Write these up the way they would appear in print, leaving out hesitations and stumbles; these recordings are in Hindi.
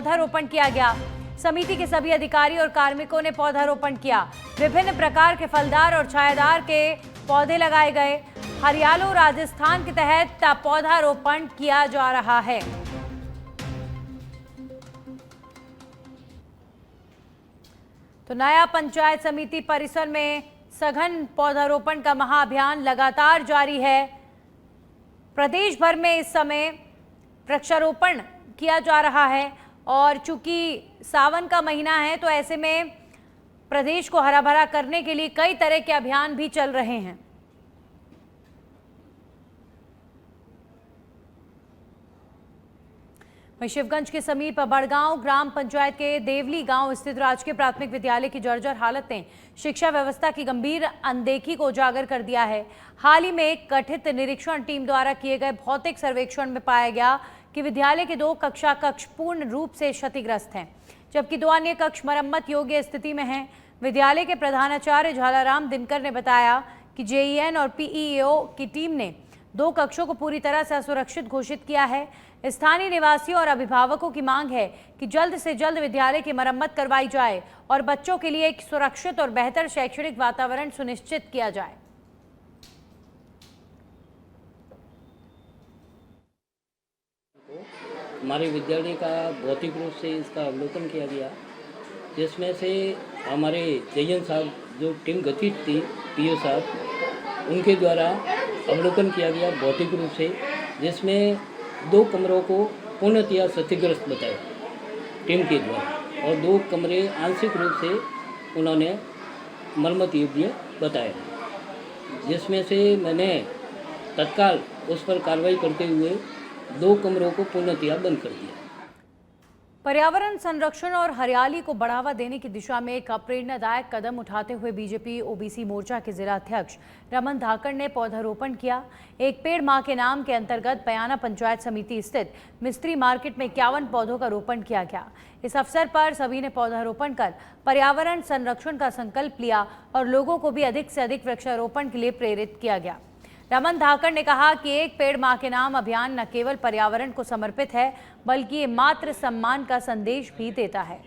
पौधारोपण किया गया। समिति के सभी अधिकारी और कार्मिकों ने पौधारोपण किया। विभिन्न प्रकार के फलदार और छायादार के पौधे लगाए गए। हरियालो राजस्थान के तहत पौधारोपण किया जा रहा है। तो नया पंचायत समिति परिसर में सघन पौधारोपण का महाअभियान लगातार जारी है। प्रदेश भर में इस समय वृक्षारोपण किया जा रहा है और चूंकि सावन का महीना है तो ऐसे में प्रदेश को हरा भरा करने के लिए कई तरह के अभियान भी चल रहे हैं। वहीं शिवगंज के समीप बड़गांव ग्राम पंचायत के देवली गांव स्थित राजकीय प्राथमिक विद्यालय की जर्जर हालत ने शिक्षा व्यवस्था की गंभीर अनदेखी को उजागर कर दिया है। हाल ही में गठित निरीक्षण टीम द्वारा किए गए भौतिक सर्वेक्षण में पाया गया कि विद्यालय के 2 कक्षा कक्ष पूर्ण रूप से क्षतिग्रस्त हैं, जबकि 2 अन्य कक्ष मरम्मत योग्य स्थिति में हैं। विद्यालय के प्रधानाचार्य झालाराम दिनकर ने बताया कि जेईएन और पीईओ की टीम ने 2 कक्षों को पूरी तरह से असुरक्षित घोषित किया है। स्थानीय निवासियों और अभिभावकों की मांग है कि जल्द से जल्द विद्यालय की मरम्मत करवाई जाए और बच्चों के लिए एक सुरक्षित और बेहतर शैक्षणिक वातावरण सुनिश्चित किया जाए। हमारे विद्यालय का भौतिक रूप से इसका अवलोकन किया गया, जिसमें से हमारे जयन साहब जो टीम गठित थी पीओ साहब उनके द्वारा अवलोकन किया गया भौतिक रूप से, जिसमें 2 कमरों को पूर्णतया क्षतिग्रस्त बताया टीम के द्वारा और 2 कमरे आंशिक रूप से उन्होंने मरम्मत योग्य बताया, जिसमें से मैंने तत्काल उस पर कार्रवाई करते हुए 2 कमरों को पूर्णतया बंद कर दिया। पर्यावरण संरक्षण और हरियाली को बढ़ावा देने की दिशा में एक प्रेरणादायक कदम उठाते हुए बीजेपी ओबीसी मोर्चा के जिला अध्यक्ष रमन धाकड़ ने पौधारोपण किया। एक पेड़ मां के नाम के अंतर्गत बयाना पंचायत समिति स्थित मिस्त्री मार्केट में 51 पौधों का रोपण किया गया। इस अवसर पर सभी ने पौधारोपण कर पर्यावरण संरक्षण का संकल्प लिया और लोगों को भी अधिक से अधिक वृक्षारोपण के लिए प्रेरित किया गया। रमन धाकड़ ने कहा कि एक पेड़ मां के नाम अभियान न केवल पर्यावरण को समर्पित है, बल्कि ये मातृ सम्मान का संदेश भी देता है।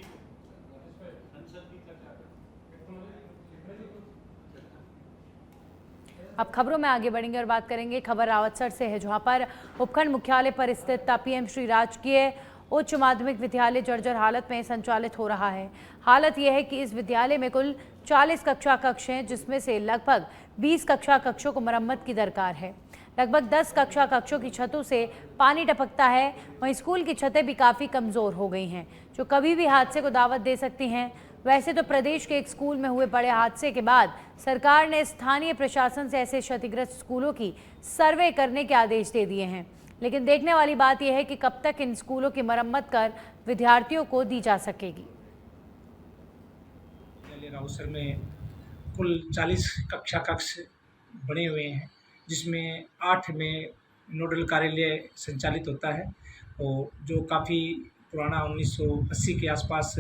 अब खबरों में आगे बढ़ेंगे और बात करेंगे। खबर रावतसर से है, जहां पर उपखंड मुख्यालय पर स्थित पीएम श्री राजकीय उच्च माध्यमिक विद्यालय जर्जर हालत में संचालित हो रहा है। हालत यह है कि इस विद्यालय में कुल 40 कक्षा कक्ष हैं, जिसमें से लगभग 20 कक्षा कक्षों को मरम्मत की दरकार है। लगभग 10 कक्षा कक्षों की छतों से पानी टपकता है। वहीं स्कूल की छतें भी काफ़ी कमज़ोर हो गई हैं, जो कभी भी हादसे को दावत दे सकती हैं। वैसे तो प्रदेश के एक स्कूल में हुए बड़े हादसे के बाद सरकार ने स्थानीय प्रशासन से ऐसे क्षतिग्रस्त स्कूलों की सर्वे करने के आदेश दे दिए हैं, लेकिन देखने वाली बात यह है कि कब तक इन स्कूलों की मरम्मत कर विद्यार्थियों को दी जा सकेगी। रावतसर में कुल 40 कक्षा कक्ष बने हुए हैं, जिसमें 8 में नोडल कार्यालय संचालित होता है और जो काफ़ी पुराना 1980 के आसपास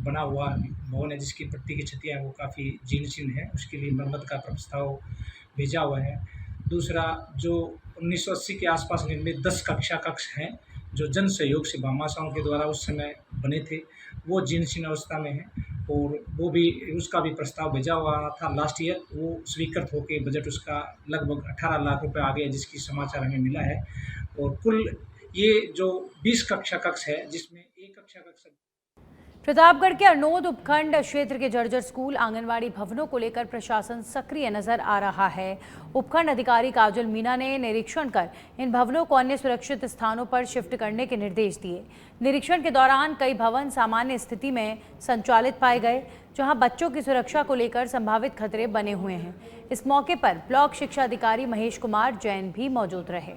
बना हुआ भवन है, जिसकी पट्टी की छतियाँ वो काफ़ी जीर्ण शीर्ण है, उसके लिए मरम्मत का प्रस्ताव भेजा हुआ है। दूसरा, जो 1980 के आसपास निर्मित 10 कक्षा कक्ष हैं, जो जन सहयोग से भामाशाहों के द्वारा उस समय बने थे, वो जीर्ण शीर्ण अवस्था में है और वो भी उसका भी प्रस्ताव भेजा हुआ था लास्ट ईयर। वो स्वीकृत होकर बजट उसका लगभग 18 लाख रुपए आ गया, जिसकी समाचार हमें मिला है। और कुल ये जो 20 कक्षा कक्ष है, जिसमें एक कक्षा कक्ष प्रतापगढ़ के अरनोद उपखंड क्षेत्र के जर्जर स्कूल आंगनवाड़ी भवनों को लेकर प्रशासन सक्रिय नजर आ रहा है। उपखंड अधिकारी काजल मीना ने निरीक्षण कर इन भवनों को अन्य सुरक्षित स्थानों पर शिफ्ट करने के निर्देश दिए। निरीक्षण के दौरान कई भवन सामान्य स्थिति में संचालित पाए गए, जहां बच्चों की सुरक्षा को लेकर संभावित खतरे बने हुए हैं। इस मौके पर ब्लॉक शिक्षा अधिकारी महेश कुमार जैन भी मौजूद रहे।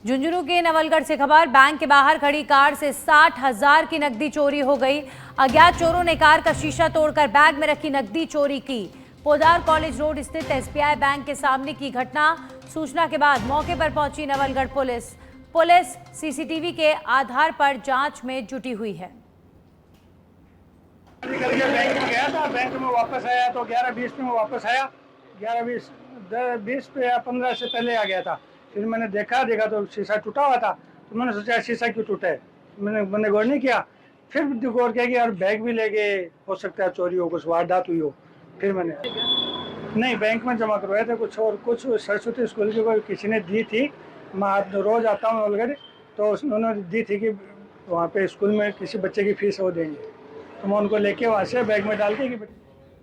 झुंझुनू के नवलगढ़ से खबर, बैंक के बाहर खड़ी कार से 60,000 की नकदी चोरी हो गई। अज्ञात चोरों ने कार का शीशा तोड़कर बैग में रखी नकदी चोरी की। पोदार कॉलेज रोड स्थित एसबीआई बैंक के सामने की घटना। सूचना के बाद मौके पर पहुंची नवलगढ़ पुलिस सीसीटीवी के आधार पर जांच में जुटी हुई है। बैंक में गया था, बैंक में वापस आया तो 11:20 में वापस आया। 11:20 पे या 15 से पहले आ गया था। फिर मैंने देखा तो शीशा टूटा हुआ था, तो मैंने सोचा शीशा क्यों टूटा है, मैंने गौर नहीं किया। फिर गौर किया कि यार बैग भी ले गए, हो सकता है चोरी हो, कुछ वारदात हुई हो। फिर मैंने नहीं बैंक में जमा करवाया था कुछ, और कुछ सरस्वती स्कूल की कोई किसी ने दी थी। मैं रोज़ आता हूँ अलगढ़, तो उन्होंने दी थी कि वहाँ पे स्कूल में किसी बच्चे की फीस वो देंगे, तो मैं उनको लेके वहाँ से बैग में डाल के कि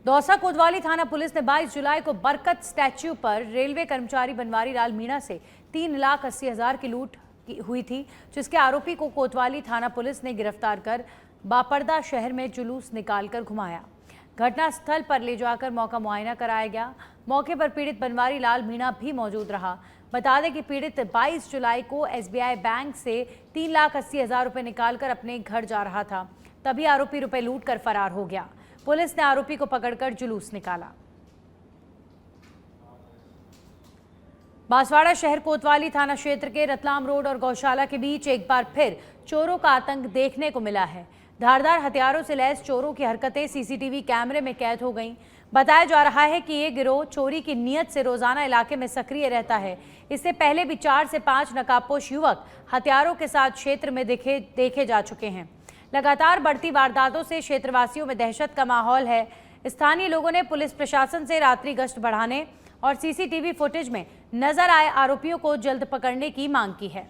दौसा कोतवाली थाना पुलिस ने 22 जुलाई को बरकत स्टैच्यू पर रेलवे कर्मचारी बनवारी लाल मीणा से 3,80,000 की लूट हुई थी, जिसके आरोपी को कोतवाली थाना पुलिस ने गिरफ्तार कर बापरदा शहर में जुलूस निकालकर घुमाया। घटनास्थल पर ले जाकर मौका मुआयना कराया गया। मौके पर पीड़ित बनवारी लाल मीणा भी मौजूद रहा। बता दें कि पीड़ित 22 जुलाई को SBI बैंक से 3,80,000 रुपये निकालकर अपने घर जा रहा था, तभी आरोपी रुपए लूट कर फरार हो गया। पुलिस ने आरोपी को पकड़कर जुलूस निकाला। बांसवाड़ा शहर कोतवाली थाना क्षेत्र के रतलाम रोड और गौशाला के बीच एक बार फिर चोरों का आतंक देखने को मिला है। धारदार हथियारों से लैस चोरों की हरकतें CCTV कैमरे में कैद हो गईं। बताया जा रहा है कि ये गिरोह चोरी की नीयत से रोजाना इलाके में सक्रिय रहता है। इससे पहले भी 4 से 5 नकाबपोश युवक हथियारों के साथ क्षेत्र में देखे जा चुके हैं। लगातार बढ़ती वारदातों से क्षेत्रवासियों में दहशत का माहौल है। स्थानीय लोगों ने पुलिस प्रशासन से रात्रि गश्त बढ़ाने और CCTV फुटेज में नजर आए आरोपियों को जल्द पकड़ने की मांग की है।